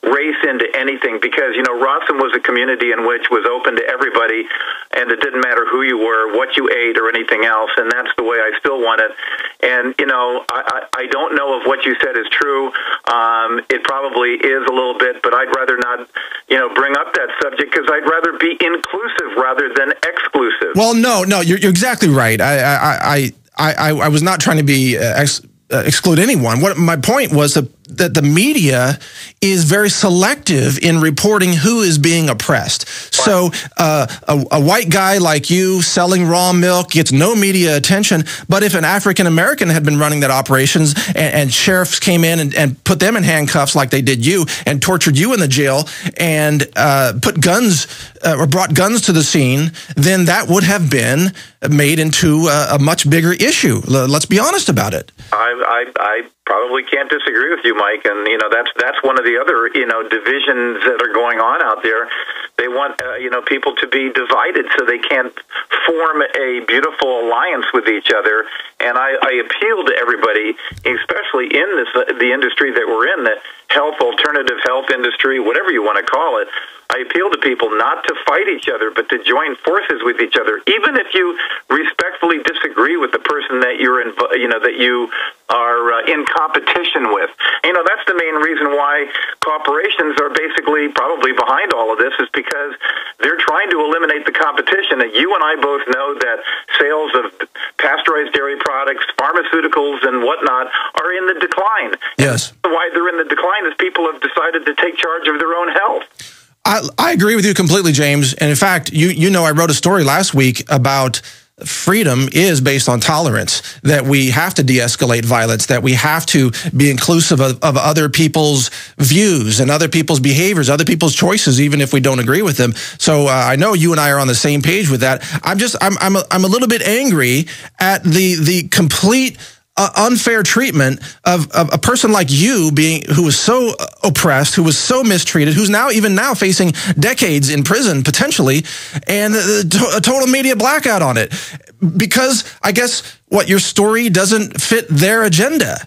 race into anything, because, you know, Rawsome was a community in which was open to everybody, and it didn't matter who you were, what you ate, or anything else, and that's the way I still want it. And, you know, I don't know if what you said is true. It probably is a little bit, but I'd rather not, you know, bring up that subject, because I'd rather be inclusive rather than exclusive. Well, no, you're exactly right. I was not trying to be exclude anyone. What my point was that the media is very selective in reporting who is being oppressed. So a white guy like you selling raw milk gets no media attention, but if an African-American had been running that operations and sheriffs came in and put them in handcuffs like they did you and tortured you in the jail and put guns or brought guns to the scene, then that would have been made into a much bigger issue. Let's be honest about it. I probably can't disagree with you, Mike. And, you know, that's one of the other, you know, divisions that are going on out there. They want, you know, people to be divided so they can't form a beautiful alliance with each other. And I appeal to everybody, especially in the industry that we're in, the alternative health industry, whatever you want to call it. I appeal to people not to fight each other, but to join forces with each other, even if you respectfully disagree with the person that you're in, you know, that you are in competition with. You know, that's the main reason why corporations are basically probably behind all of this, is because they're trying to eliminate the competition. And you and I both know that sales of pasteurized dairy products, pharmaceuticals, and whatnot are in the decline. Yes. And why they're in the decline is people have decided to take charge of their own health. I agree with you completely, James. And in fact, you know, I wrote a story last week about freedom is based on tolerance, that we have to de-escalate violence, that we have to be inclusive of other people's views and other people's behaviors, other people's choices, even if we don't agree with them. So I know you and I are on the same page with that. I'm a little bit angry at the complete unfair treatment of a person like you, who was so oppressed, who was so mistreated, who's even now facing decades in prison potentially, and a total media blackout on it, because I guess your story doesn't fit their agenda.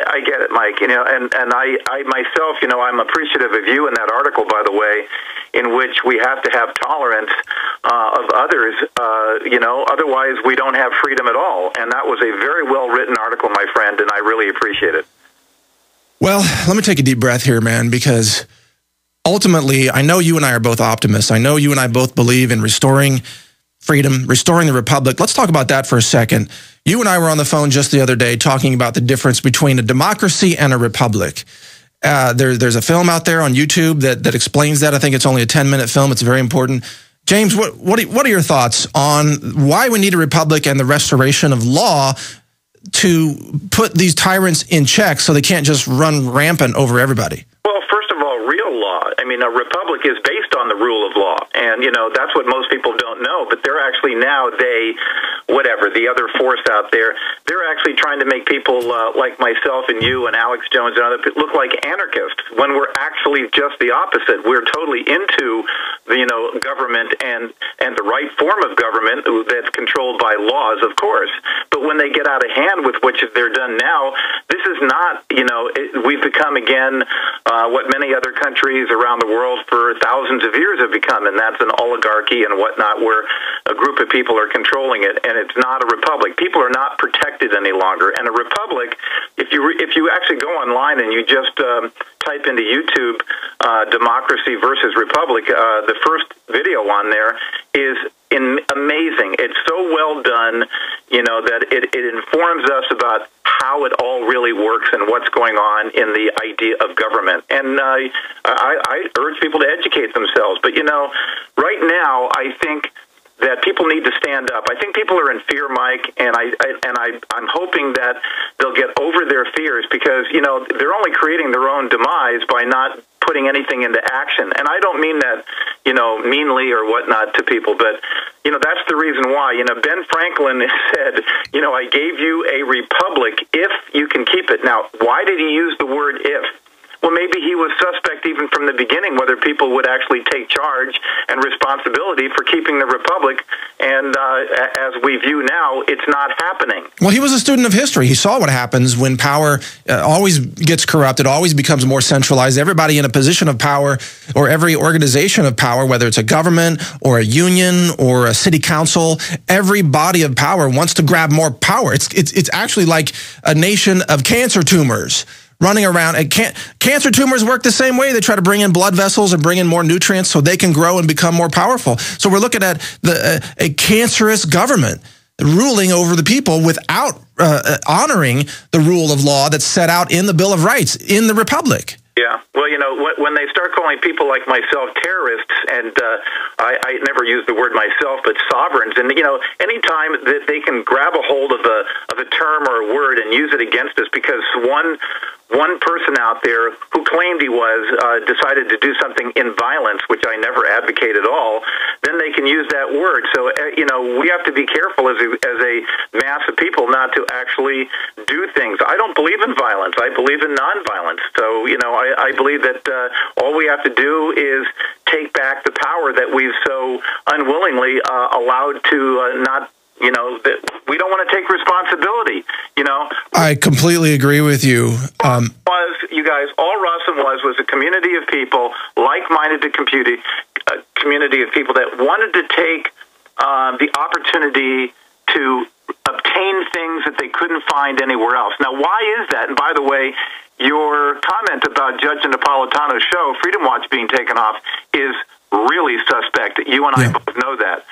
I get it, Mike. You know, and I myself, you know, I'm appreciative of you in that article, by the way, in which we have to have tolerance of others. You know, otherwise we don't have freedom at all. And that was a very well written article, my friend, and I really appreciate it. Well, let me take a deep breath here, man, because ultimately, I know you and I are both optimists. I know you and I both believe in restoring freedom, restoring the republic. Let's talk about that for a second. You and I were on the phone just the other day talking about the difference between a democracy and a republic. There's a film out there on YouTube that explains that. I think it's only a 10-minute film. It's very important. James, what are your thoughts on why we need a republic and the restoration of law to put these tyrants in check so they can't just run rampant over everybody? Well, first of all, real law. I mean, a republic is based on the rule of law. And, you know, that's what most people don't know. But they're actually now, the other force out there, they're actually trying to make people like myself and you and Alex Jones and other people look like anarchists, when we're actually just the opposite. We're totally into the, you know, government and the right form of government that's controlled by laws, of course. But when they get out of hand with what they're done now, this is not, you know, we've become again what many other countries around the world for thousands of years have become, and that's an oligarchy and whatnot, where a group of people are controlling it, and it's not a republic. People are not protected any longer. And a republic, if you actually go online and you just type into YouTube democracy versus republic, the first video on there is amazing. It's so well done, you know, that it informs us about how it all really works and what's going on in the idea of government. And I urge people to educate themselves. But, you know, right now, I think that people need to stand up. I think people are in fear, Mike, and I'm hoping that they'll get over their fears, because, you know, they're only creating their own demise by not putting anything into action. And I don't mean that, you know, meanly or whatnot to people, but, you know, that's the reason why. You know, Ben Franklin said, you know, I gave you a republic if you can keep it. Now, why did he use the word if? Well, maybe he was suspect even from the beginning, whether people would actually take charge and responsibility for keeping the republic. And as we view now, it's not happening. Well, he was a student of history. He saw what happens when power always gets corrupted, always becomes more centralized. Everybody in a position of power, or every organization of power, whether it's a government or a union or a city council, every body of power wants to grab more power. It's actually like a nation of cancer tumors running around. And cancer tumors work the same way. They try to bring in blood vessels and bring in more nutrients so they can grow and become more powerful. So we're looking at a cancerous government ruling over the people without honoring the rule of law that's set out in the Bill of Rights in the Republic. Yeah, well, when they start calling people like myself terrorists, and I never use the word myself, but sovereigns, and anytime that they can grab a hold of a term or a word and use it against us because one person out there who claimed he was decided to do something in violence, which I never advocate at all, then they can use that word. So we have to be careful as a mass of people not to actually do things. I don't believe in violence. I believe in nonviolence. So I believe that all we have to do is take back the power that we've so unwillingly allowed to not. That we don't want to take responsibility. I completely agree with you. You guys, all Rawsome was a community of people, like-minded community of people that wanted to take the opportunity to obtain things that they couldn't find anywhere else. Now, why is that? And by the way, your comment about Judge Napolitano's show, Freedom Watch, being taken off is really suspect. You and I both know that.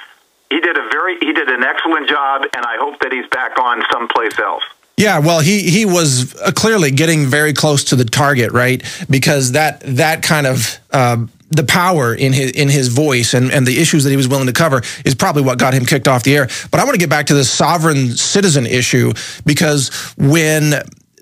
He did an excellent job, and I hope that he's back on someplace else. Yeah, well, he was clearly getting very close to the target, right? Because that kind of the power in his voice and the issues that he was willing to cover is probably what got him kicked off the air. But I want to get back to the sovereign citizen issue, because when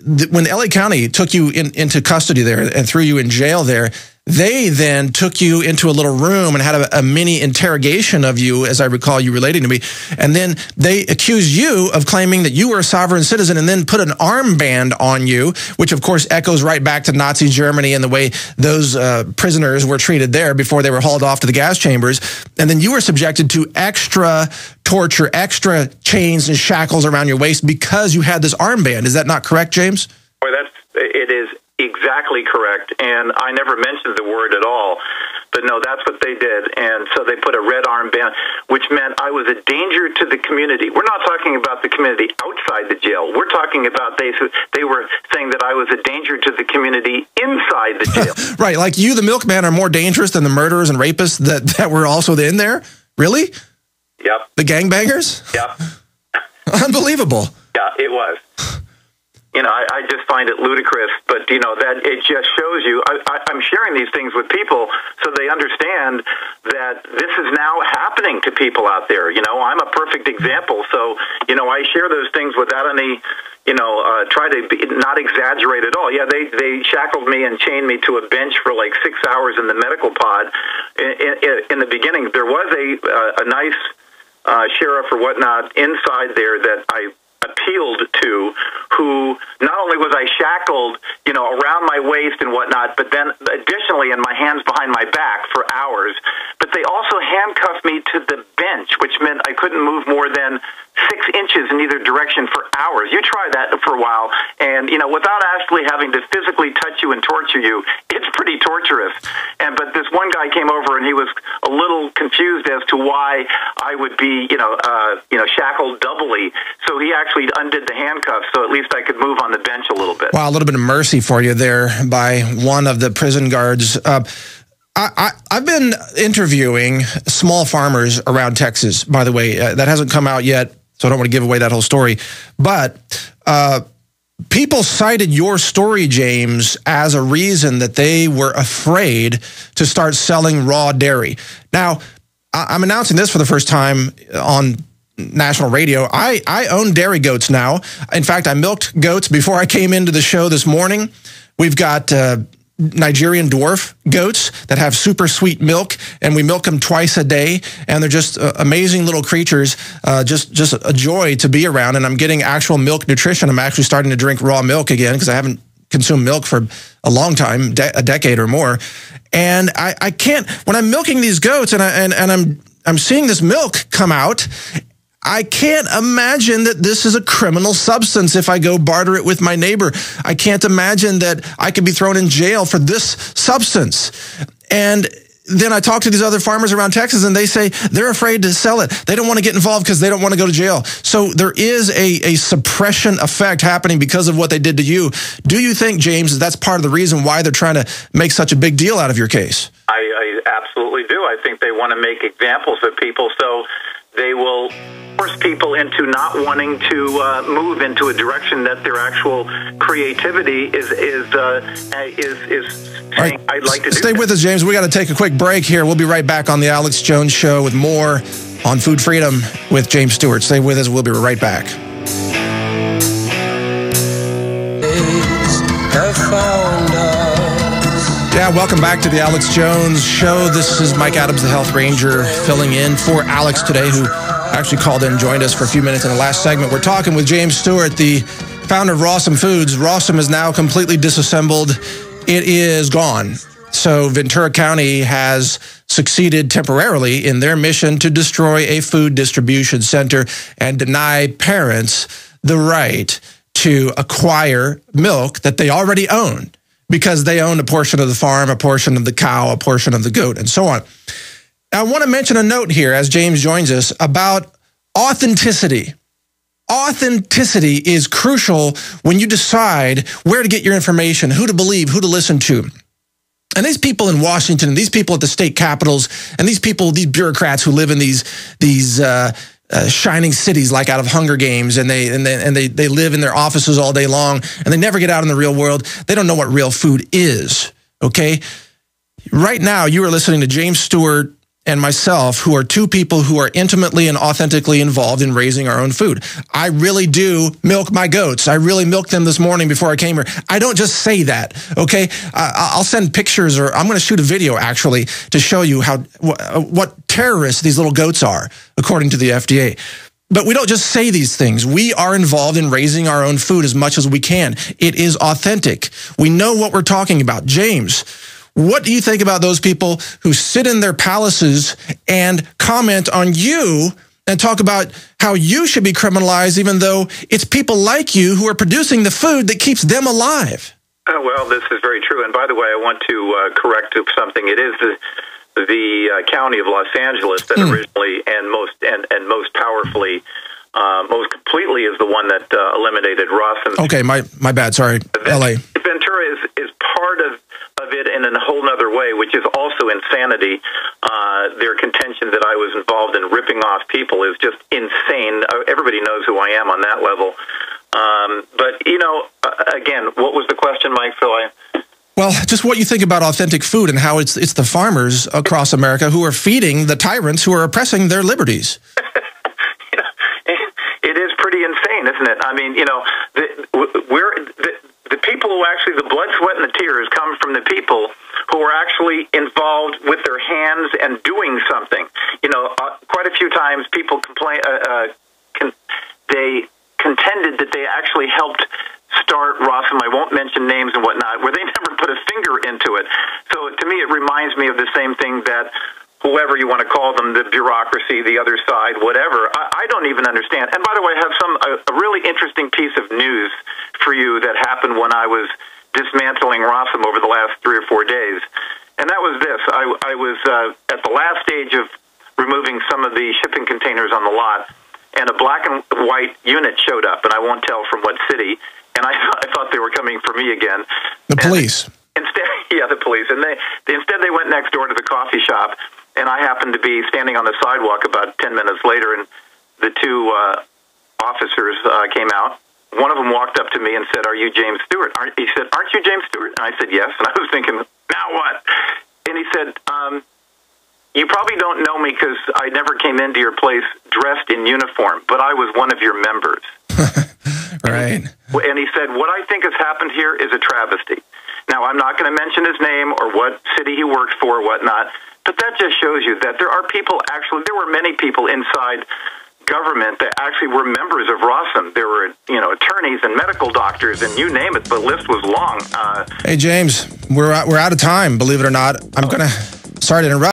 LA County took you into custody there and threw you in jail there, they then took you into a little room and had a mini interrogation of you, as I recall you relating to me. And then they accused you of claiming that you were a sovereign citizen and then put an armband on you, which of course echoes right back to Nazi Germany and the way those prisoners were treated there before they were hauled off to the gas chambers. And then you were subjected to extra torture, extra chains and shackles around your waist because you had this armband. Is that not correct, James? Boy, it is exactly correct, and I never mentioned the word at all, but no, that's what they did. And so they put a red armband, which meant I was a danger to the community. We're not talking about the community outside the jail. We're talking about they were saying that I was a danger to the community inside the jail. Right, like you, the milkman, are more dangerous than the murderers and rapists that were also in there? Really? Yep. The gangbangers? Yep. Unbelievable. Yeah, it was. I just find it ludicrous, but, that it just shows you, I'm sharing these things with people so they understand that this is now happening to people out there. I'm a perfect example. So, I share those things without any, try to not exaggerate at all. Yeah, they shackled me and chained me to a bench for like 6 hours in the medical pod. In the beginning, there was a nice sheriff or whatnot inside there that I appealed to, who not only was I shackled, around my waist and whatnot, but then additionally in my hands behind my back for hours, but they also handcuffed me to the bench, which meant I couldn't move more than 6 inches in either direction for hours. You try that for a while, and, without actually having to physically touch you and torture you, it's pretty torturous. But this one guy came over, and he was a little confused as to why I would be, shackled doubly. So he actually undid the handcuffs, so at least I could move on the bench a little bit. Wow, a little bit of mercy for you there by one of the prison guards. I've been interviewing small farmers around Texas, by the way. That hasn't come out yet, so I don't want to give away that whole story. But people cited your story, James, as a reason that they were afraid to start selling raw dairy. Now, I'm announcing this for the first time on national radio. I own dairy goats now. In fact, I milked goats before I came into the show this morning. We've got Nigerian dwarf goats that have super sweet milk, and we milk them twice a day, and they're just amazing little creatures, just a joy to be around, and I'm getting actual milk nutrition. I'm actually starting to drink raw milk again because I haven't consumed milk for a long time, a decade or more. And I can't, when I'm milking these goats and I'm seeing this milk come out, I can't imagine that this is a criminal substance if I go barter it with my neighbor. I can't imagine that I could be thrown in jail for this substance. And then I talk to these other farmers around Texas, and they say they're afraid to sell it. They don't want to get involved because they don't want to go to jail. So there is a suppression effect happening because of what they did to you. Do you think, James, that's part of the reason why they're trying to make such a big deal out of your case? I absolutely do. I think they want to make examples of people, so they will force people into not wanting to move into a direction that their actual creativity is saying, right. I'd like to do. Stay with us, James. We got to take a quick break here. We'll be right back on the Alex Jones Show with more on food freedom with James Stewart. Stay with us. We'll be right back. Yeah, welcome back to the Alex Jones Show. This is Mike Adams, the Health Ranger, filling in for Alex today, who actually called in and joined us for a few minutes in the last segment. We're talking with James Stewart, the founder of Rawsome Foods. Rawsome is now completely disassembled. It is gone. So Ventura County has succeeded temporarily in their mission to destroy a food distribution center and deny parents the right to acquire milk that they already own, because they own a portion of the farm, a portion of the cow, a portion of the goat, and so on. Now, I want to mention a note here as James joins us about authenticity. Authenticity is crucial when you decide where to get your information, who to believe, who to listen to. And these people in Washington, and these people at the state capitals, and these people, these bureaucrats who live in these shining cities like out of Hunger Games, and they live in their offices all day long, and they never get out in the real world. They don't know what real food is, okay? Right now, you are listening to James Stewart and myself, who are two people who are intimately and authentically involved in raising our own food. I really do milk my goats. I really milked them this morning before I came here. I don't just say that, okay? I'll send pictures, or I'm going to shoot a video, actually, to show you what terrorists these little goats are, according to the FDA. But we don't just say these things. We are involved in raising our own food as much as we can. It is authentic. We know what we're talking about. James, what do you think about those people who sit in their palaces and comment on you and talk about how you should be criminalized, even though it's people like you who are producing the food that keeps them alive? Well, this is very true. And by the way, I want to correct something. It is the county of Los Angeles that originally and most powerfully, most completely is the one that eliminated Rawsome. Okay, my bad. Sorry, L.A. Ventura is part of it in a whole other way, which is also insanity. Their contention that I was involved in ripping off people is just insane. Everybody knows who I am on that level. But, you know, again, what was the question, Mike? Well, just what you think about authentic food and how it's the farmers across America who are feeding the tyrants who are oppressing their liberties. It is pretty insane, isn't it? I mean, you know, the people who actually, the blood, sweat, and the tears come from the people who are actually involved with their hands and doing something. You know, quite a few times people they contended that they actually helped start Rawsome. I won't mention names and whatnot, where they never put a finger into it. So to me, it reminds me of the same thing that whoever you want to call them, the bureaucracy, the other side, whatever, I don't even understand. And by the way, I have a really interesting piece of news for you that happened when I was dismantling Rawsome over the last 3 or 4 days. And that was this. I was at the last stage of removing some of the shipping containers on the lot, and a black and white unit showed up, and I won't tell from what city, and I thought they were coming for me again. The police. Instead, yeah, the police. And instead they went next door to the coffee shop, and I happened to be standing on the sidewalk about 10 minutes later, and the two officers came out. One of them walked up to me and said, "Are you James Stewart?" He said, "Aren't you James Stewart?" And I said, "Yes." And I was thinking, now what? And he said, "You probably don't know me because I never came into your place dressed in uniform, but I was one of your members." Right. And he said, "What I think has happened here is a travesty." Now, I'm not going to mention his name or what city he worked for or whatnot, but that just shows you that there are people there were many people inside government that actually were members of Rawsome. There were, attorneys and medical doctors, and you name it. The list was long. Hey, James, we're out of time. Believe it or not, sorry to interrupt.